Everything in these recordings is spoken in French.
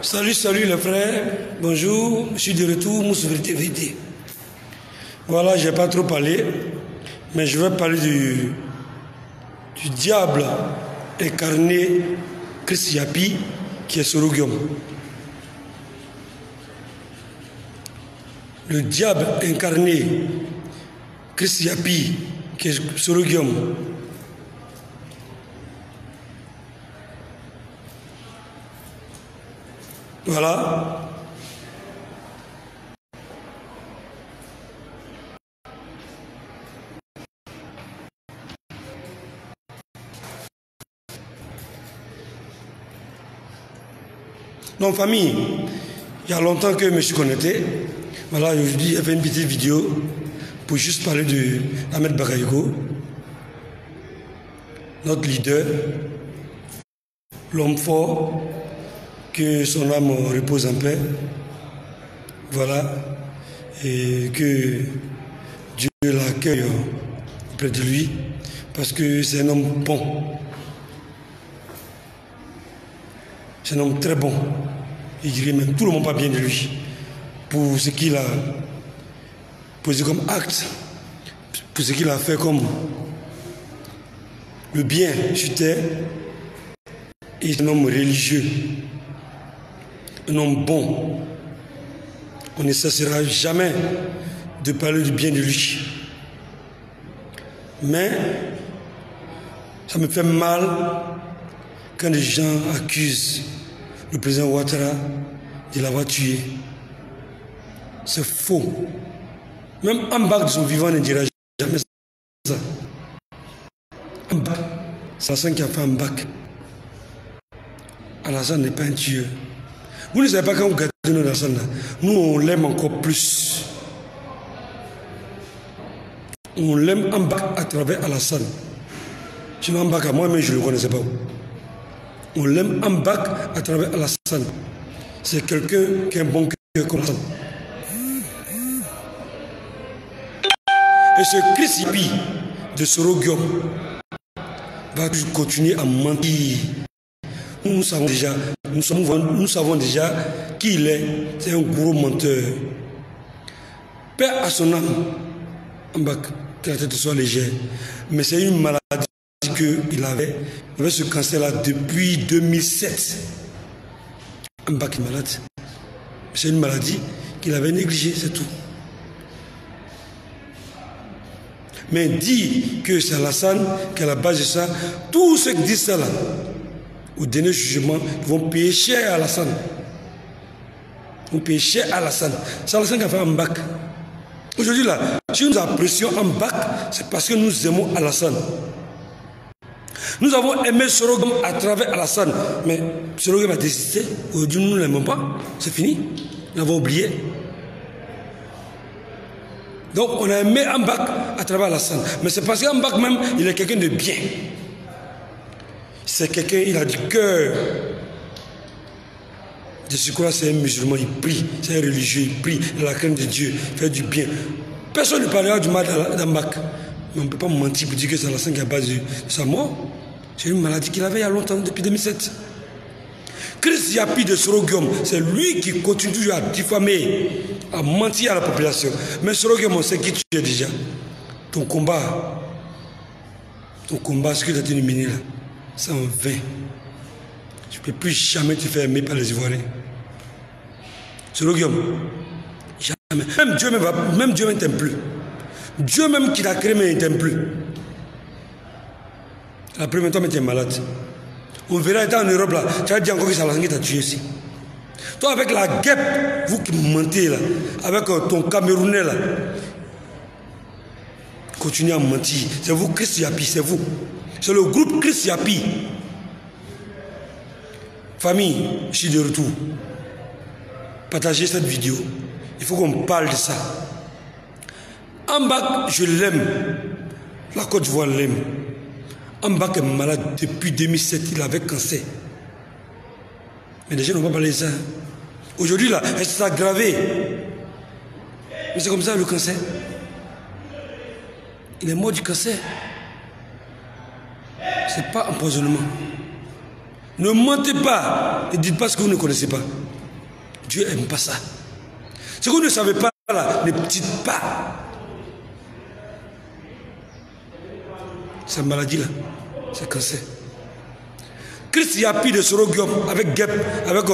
Salut les frères, bonjour, je suis de retour, Moussa Vérité. Voilà, je n'ai pas trop parlé, mais je vais parler du diable incarné Chris Yapi, qui est Sorogium. Le diable incarné Chris Yapi, qui est Sorogium. Voilà. Donc famille, il y a longtemps que je me suis connecté. Voilà, aujourd'hui, j'ai fait une petite vidéo pour juste parler de Ahmed Bakayoko, notre leader, l'homme fort, que son âme repose en paix. Voilà. Et que Dieu l'accueille auprès de lui, parce que c'est un homme bon. C'est un homme très bon. Il dirait même tout le monde pas bien de lui. Pour ce qu'il a posé comme acte, pour ce qu'il a fait comme le bien sur terre. Et c'est un homme religieux. Un homme bon. On ne cessera jamais de parler du bien de lui. Mais ça me fait mal quand les gens accusent le président Ouattara de l'avoir tué. C'est faux. Même Ambak de son vivant ne dira jamais ça. Ambak, c'est Alassane qui a fait Ambak. Alassane n'est pas un tueur. Vous ne savez pas quand vous gardez notre Alassane là, nous on l'aime encore plus. On l'aime Ambak à travers Alassane. Sinon Ambak, moi-même je ne le connaissais pas. On l'aime Ambak à travers Alassane. C'est quelqu'un qui a un bon cœur comme Alassane. Et ce Chris Yapi de Sorogium va toujours continuer à mentir. Nous savons déjà qui il est. C'est un gros menteur. Paix à son âme, Ambak, que la tête soit légère. Mais c'est une maladie qu'il avait. Il avait ce cancer-là depuis 2007. Ambak est malade. C'est une maladie qu'il avait négligée, c'est tout. Mais dit que c'est Alassane qui est à la base de ça. Tous ceux qui disent ça là, au dernier jugement, ils vont payer cher à Alassane. Ils vont payer cher à Alassane. C'est Alassane qui a fait Ambak. Aujourd'hui là, si nous apprécions Ambak, c'est parce que nous aimons Alassane. Nous avons aimé Sorogium à travers Alassane, mais Sorogium a désisté. Aujourd'hui, nous ne l'aimons pas. C'est fini. Nous l'avons oublié. Donc, on a aimé Ambak à travers Alassane. Mais c'est parce qu'Ambak même, il est quelqu'un de bien. C'est quelqu'un, il a du cœur. De ce quoi c'est un musulman, il prie. C'est un religieux, il prie. Il a la crainte de Dieu, il fait du bien. Personne ne parlera du mal d'Ambak. Mais on ne peut pas mentir pour dire que c'est Alassane qui a base de sa mort. C'est une maladie qu'il avait il y a longtemps, depuis 2007. Chris Yapi de Sorogium, c'est lui qui continue à diffamer, à mentir à la population. Mais Sorogium, on sait qui tu es déjà. Ton combat, ce que tu as été nominé là, c'est en vain. Tu ne peux plus jamais te faire aimer par les Ivoiriens. Sorogium, jamais. Même Dieu ne t'aime plus. Dieu même qui t'a créé, mais il ne t'aime plus. La première fois, tu es malade. On verra étant en Europe là, tu as dit encore que c'est Alassane qui t'a tué ici. Toi avec la guêpe, vous qui mentez là, avec ton Camerounais là, continuez à mentir. C'est vous Chris Yapi, c'est vous. C'est le groupe Chris Yapi. Famille, je suis de retour. Partagez cette vidéo. Il faut qu'on parle de ça. Ambak, je l'aime. La Côte d'Ivoire l'aime. Ambak est malade depuis 2007, il avait cancer. Mais les gens n'ont pas parlé de ça. Aujourd'hui, là, elle s'est aggravée. Mais c'est comme ça le cancer. Il est mort du cancer. Ce n'est pas empoisonnement. Ne mentez pas. Ne dites pas ce que vous ne connaissez pas. Dieu n'aime pas ça. Ce que vous ne savez pas, là, ne dites pas. Cette maladie-là, c'est cancer. Christ y a pris de Sorogium avec Gep, avec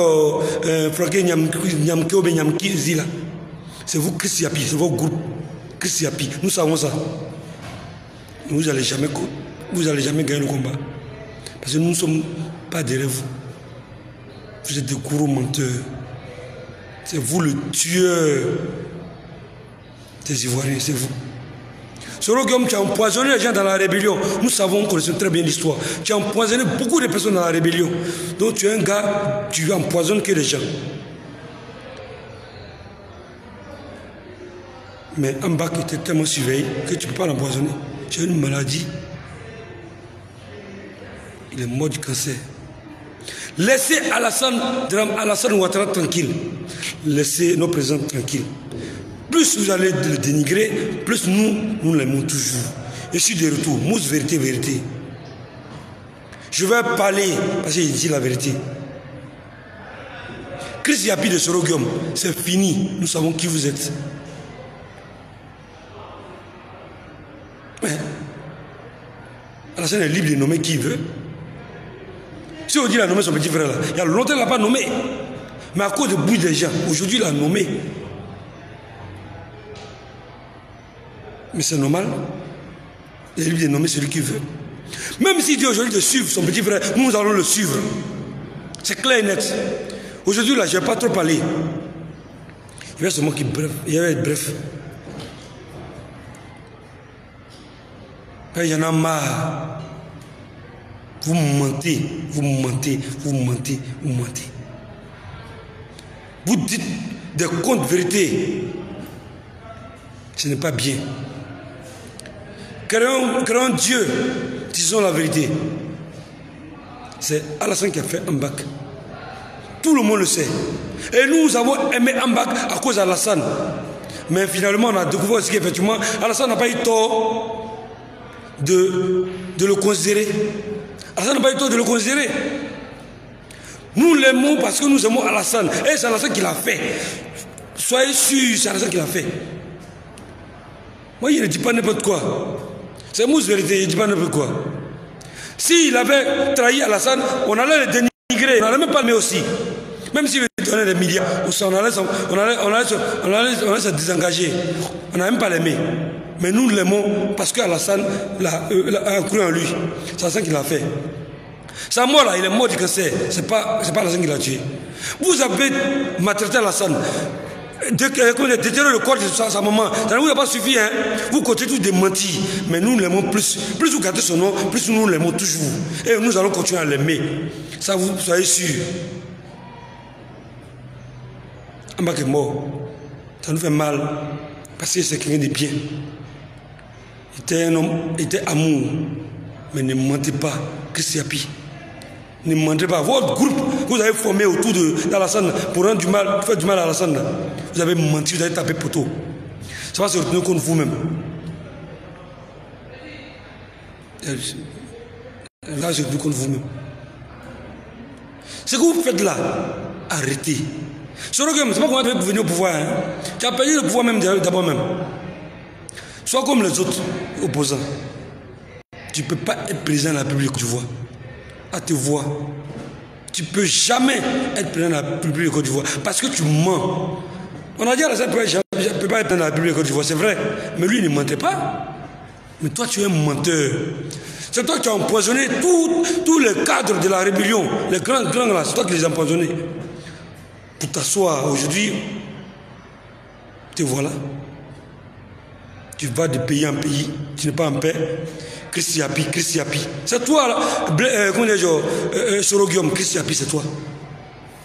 Franké Nyamkeo Nyamki Zila. C'est vous, Christ y a pris, c'est votre groupe. Christ y a pris. Nous savons ça. Vous n'allez jamais gagner le combat. Parce que nous ne sommes pas derrière vous. Vous êtes des gourous menteurs. C'est vous le tueur des Ivoiriens, c'est vous. Sorogium, tu as empoisonné les gens dans la rébellion. Nous savons, nous connaissons très bien l'histoire. Tu as empoisonné beaucoup de personnes dans la rébellion. Donc tu es un gars, tu empoisonnes que les gens. Mais Ambak était tellement surveillé que tu ne peux pas l'empoisonner. Tu as une maladie. Il est mort du cancer. Laissez Alassane Ouattara tranquille. Laissez nos présidents tranquilles. Plus vous allez le dénigrer, plus nous l'aimons toujours. Je suis de retour. Mousse, vérité, vérité. Je vais parler parce qu'il dit la vérité. Christ Yapi de Sorogium, c'est fini. Nous savons qui vous êtes. Mais Alassane est libre de nommer qui il veut. Si on dit qu'il a nommé son petit frère là, il y a longtemps qu'il ne l'a pas nommé. Mais à cause de bruit des gens, aujourd'hui il l'a nommé. Mais c'est normal. Il est libre de nommer celui qu'il veut. Même s'il dit aujourd'hui de suivre son petit frère, nous allons le suivre. C'est clair et net. Aujourd'hui là, je ne vais pas trop parler. Il va seulement qu'il bref. Il va être bref. Il y en a marre. Vous mentez, vous mentez, vous mentez, vous mentez. Vous dites des contes vérités. Ce n'est pas bien. Créons Dieu, disons la vérité. C'est Alassane qui a fait Ambak. Tout le monde le sait. Et nous avons aimé Ambak à cause d'Alassane. Mais finalement, on a découvert aussi qu'effectivement, Alassane n'a pas eu tort de le considérer. Alassane n'a pas eu tort de le considérer. Nous l'aimons parce que nous aimons Alassane. Et c'est Alassane qui l'a fait. Soyez sûrs, c'est Alassane qui l'a fait. Moi, il ne dit pas n'importe quoi. C'est Mousse vérité, il ne dit pas n'importe quoi. S'il avait trahi Alassane, on allait le dénigrer. On n'allait même pas le mettre aussi. Même s'il lui donnait des milliards, on allait se désengager. On n'allait même pas l'aimer. Mais nous l'aimons parce qu'Alassane a cru en lui. C'est Alassane qui l'a fait. Sa mort là, il est mort du cancer. C'est pas Alassane qui l'a tué. Vous avez maltraité Alassane. Déterrer le corps de sa maman, ça ne vous a pas suffi, hein? Vous continuez tous de mentir, mais nous l'aimons plus. Plus vous gardez son nom, plus nous l'aimons toujours. Et nous allons continuer à l'aimer. Ça, vous soyez sûr. Ambak est mort. Ça nous fait mal, parce que c'est quelqu'un de bien. Il était un homme, il était amour. Mais ne mentez pas, Christ Yapi. Ne mentez pas. Votre groupe que vous avez formé autour d'Alassane pour rendre du mal, pour faire du mal à Alassane, vous avez menti, vous avez tapé poteau. Ça va se retourner contre vous-même. Là, je dis contre vous-même. Ce que vous faites là, arrêtez. Sorogium, c'est pas comment tu veux venir au pouvoir. Hein. Tu as payé le pouvoir même d'abord même. Sois comme les autres opposants. Tu ne peux pas être président de la République, tu vois. À te voir. Tu ne peux jamais être président de la République de Côte d'Ivoire parce que tu mens. On a dit à la ne peut pas être président de la République de Côte d'Ivoire, c'est vrai. Mais lui, il ne mentait pas. Mais toi, tu es un menteur. C'est toi qui as empoisonné tous les cadres de la rébellion. Les grands là, c'est toi qui les as empoisonnés. Pour t'asseoir aujourd'hui, te voilà. Tu vas de pays en pays, tu n'es pas en paix. Christ Yapi. C'est toi, là. Comment dire, Sorogium, Christ Yapi, c'est toi.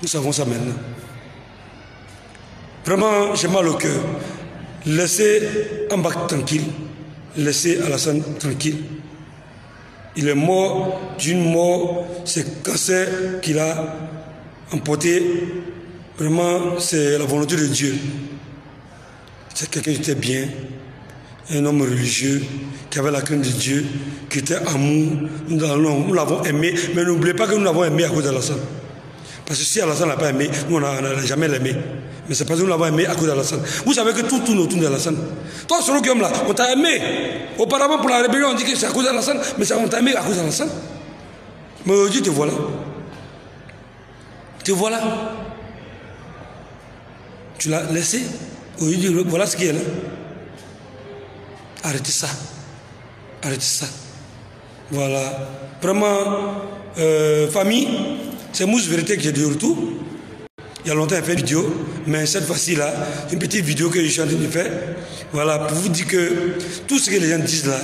Nous savons ça maintenant. Vraiment, j'ai mal au cœur. Laissez Ambak tranquille. Laissez Alassane tranquille. Il est mort d'une mort, c'est cancer qu'il a emporté. Vraiment, c'est la volonté de Dieu. C'est quelqu'un qui était bien. un homme religieux qui avait la crainte de Dieu, qui était amour. Nous l'avons aimé, mais n'oubliez pas que nous l'avons aimé à cause d'Alassane. Parce que si Alassane n'a pas aimé, nous on n'a jamais l'aimé. Mais c'est parce que nous l'avons aimé à cause d'Alassane. Vous savez que tout tourne autour d'Alassane. Toi, ce homme là, on t'a aimé. Auparavant, pour la rébellion, on dit que c'est à cause d'Alassane, mais on t'a aimé à cause d'Alassane. Mais aujourd'hui, te voilà. Te voilà. Tu l'as laissé. Aujourd'hui, voilà ce qui est là. Arrêtez ça. Arrêtez ça. Voilà. Vraiment, famille, c'est Mousse Vérité qui est de retour. Il y a longtemps, il a fait une vidéo, mais cette fois-ci là, une petite vidéo que je suis en train de faire. Voilà, pour vous dire que tout ce que les gens disent là,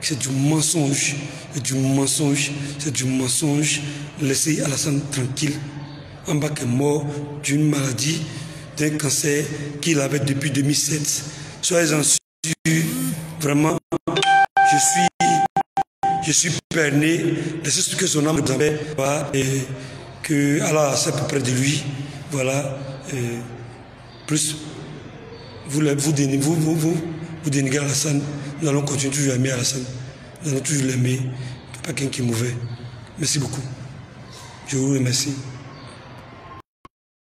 c'est du mensonge. C'est du mensonge. C'est du mensonge. Laissez Alassane tranquille. Ambak est mort d'une maladie, d'un cancer qu'il avait depuis 2007. Soyez-en sûrs, vraiment, je suis perné. Laissez ce que son âme vous en fait, voilà, et que Allah soit près de lui. Voilà. Et plus, vous dénigrez Alassane. Nous allons continuer toujours à aimer Alassane. Nous allons toujours l'aimer. Pas quelqu'un qui est mauvais. Merci beaucoup. Je vous remercie.